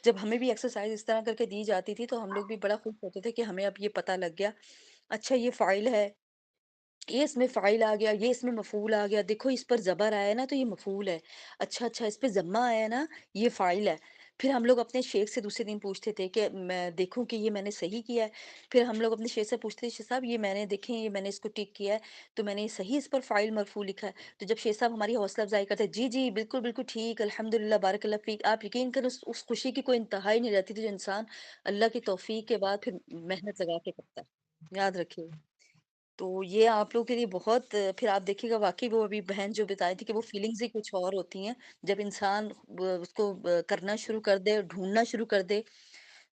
جب ہمیں بھی ایکسرسائز اس طرح کر کے دی جاتی تھی تو ہم لوگ بھی بڑا خوش ہوتے تھے کہ ہمیں اب یہ پتہ لگ گیا، اچھا یہ فاعل ہے، یہ اس میں فاعل آ گیا، یہ اس میں مفعول آ گیا، دیکھو اس پر زبر آیا نا تو یہ مفعول ہے، اچھا اچھا اس پہ ضمہ آیا نا یہ فاعل ہے، پھر ہم لوگ اپنے شیخ سے دوسرے دن پوچھتے تھے کہ میں دیکھوں کہ یہ میں نے صحیح کیا ہے، پھر ہم لوگ اپنے شیخ سے پوچھتے تھے شیخ صاحب یہ میں نے دیکھیں یہ میں نے اس کو ٹک کیا ہے، تو میں نے صحیح اس پر فاعل مرفوع لکھا ہے، تو جب شیخ صاحب ہماری حوصلہ افزائی کرتے جی جی بالکل بالکل ٹھیک الحمدللہ بارک اللہ فیک، آپ یقین کریں اس خوشی کی کوئی انتہا ہی نہیں رہتی تھی جو انسان اللہ کی توفیق کے بعد پھر محنت لگا کے کرتا ہے، یاد رکھیے۔ تو یہ آپ لوگوں کے لیے بہت پھر آپ دیکھیے گا واقعی وہ ابھی بہن جو بتائی تھی کہ وہ فیلنگز ہی کچھ اور ہوتی ہیں جب انسان اس کو کرنا شروع کر دے ڈھونڈنا شروع کر دے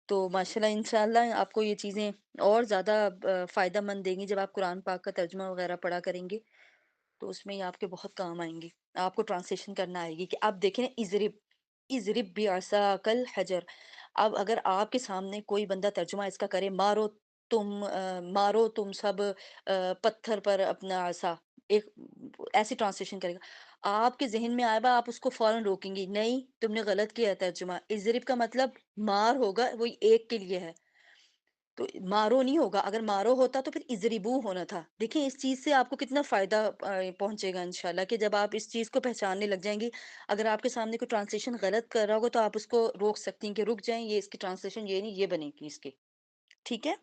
تو ماشاءاللہ انشاءاللہ آپ کو یہ چیزیں اور زیادہ فائدہ مند دیں گی جب آپ قرآن پاک کا ترجمہ وغیرہ پڑھا کریں گے تو اس میں یہ آپ کے بہت کام آئیں گی آپ کو ٹرانسلیشن کرنا آئے گی کہ آپ دیکھیں نا اضرب بعصاک الحجر اب اگر آپ کے سامنے کوئی بندہ ترجمہ اس کا کرے مارو تم سب پتھر پر اپنا عصا ایک ایسی ٹرانسلیشن کرے گا آپ کے ذہن میں آئے گا آپ اس کو فوراً روکیں گی نہیں تم نے غلط کیا ہے ترجمہ اضرب کا مطلب مار ہوگا وہ ایک کے لیے ہے تو مارو نہیں ہوگا اگر مارو ہوتا تو پھر اضربو ہونا تھا دیکھیں اس چیز سے آپ کو کتنا فائدہ پہنچے گا انشاءاللہ کہ جب آپ اس چیز کو پہچاننے لگ جائیں گی اگر آپ کے سامنے کوئی ٹرانسلیشن غلط کر رہا ہوگا تو آپ اس کو روک سکتی ہیں کہ رک جائیں یہ اس کی ٹرانسلیشن یہ نہیں یہ بنے گی اس کی ٹھیک ہے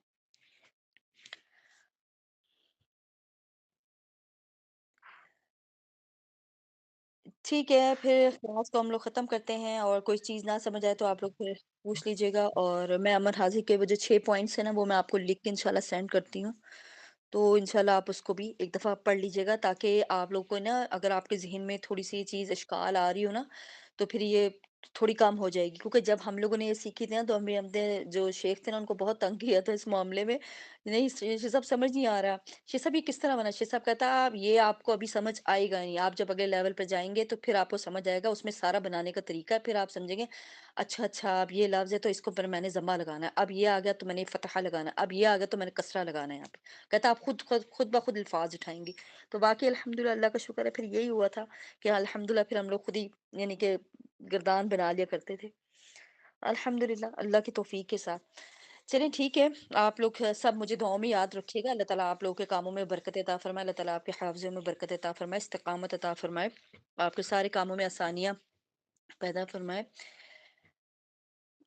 ٹھیک ہے پھر کلاس کو ہم لوگ ختم کرتے ہیں اور کوئی چیز نہ سمجھ آئے تو آپ لوگ پھر پوچھ لیجیے گا اور میں امر حاضر کے وہ جو 6 پوائنٹس ہیں نا وہ میں آپ کو لکھ کے انشاءاللہ سینڈ کرتی ہوں تو انشاءاللہ آپ اس کو بھی ایک دفعہ پڑھ لیجیے گا تاکہ آپ لوگ کو نا اگر آپ کے ذہن میں تھوڑی سی یہ چیز اشکال آ رہی ہو نا تو پھر یہ تھوڑی کم ہو جائے گی کیونکہ جب ہم لوگوں نے یہ سیکھی تھی نا تو ہمیں اپنے جو شیخ تھے نا ان کو بہت تنگ کیا تھا اس معاملے میں نہیں شیخ صاحب سمجھ نہیں آ رہا شیخ صاحب یہ کس طرح بنا شیخ صاحب کہتا یہ آپ کو ابھی سمجھ آئے گا نہیں آپ جب اگلے لیول پہ جائیں گے تو پھر آپ کو سمجھ آئے گا اس میں سارا بنانے کا طریقہ ہے پھر آپ سمجھیں گے اچھا اچھا اب یہ لفظ ہے تو اس کو پھر میں نے ضمہ لگانا ہے اب یہ آ گیا تو میں نے فتحہ لگانا ہے اب یہ آ گیا تو میں نے کسرہ لگانا ہے یہاں پہ کہتا آپ خود بخود الفاظ اٹھائیں گی تو باقی الحمدللہ اللہ کا شکر ہے پھر یہی ہوا تھا کہ الحمدللہ پھر ہم لوگ خود ہی یعنی کہ گردان بنا لیا کرتے تھے الحمدللہ اللہ کی توفیق کے ساتھ چلیں ٹھیک ہے آپ لوگ سب مجھے دعاؤں میں یاد رکھیے گا اللہ تعالیٰ آپ لوگوں کے کاموں میں برکت عطا فرمائے اللہ تعالیٰ آپ کے حافظوں میں برکت عطا فرمائے استقامت عطا فرمائے آپ کے سارے کاموں میں آسانیاں پیدا فرمائے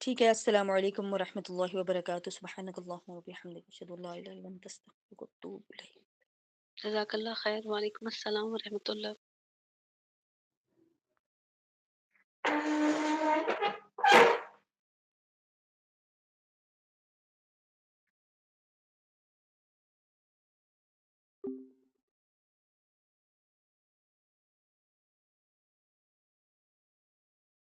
ٹھیک ہے السلام علیکم ورحمۃ اللہ وبرکاتہ سبحانک اللہم وبحمدک اشہد ان لا الہ الا انت استغفرک واتوب الیک جزاک اللہ خیر وعلیکم السلام ورحمۃ اللہ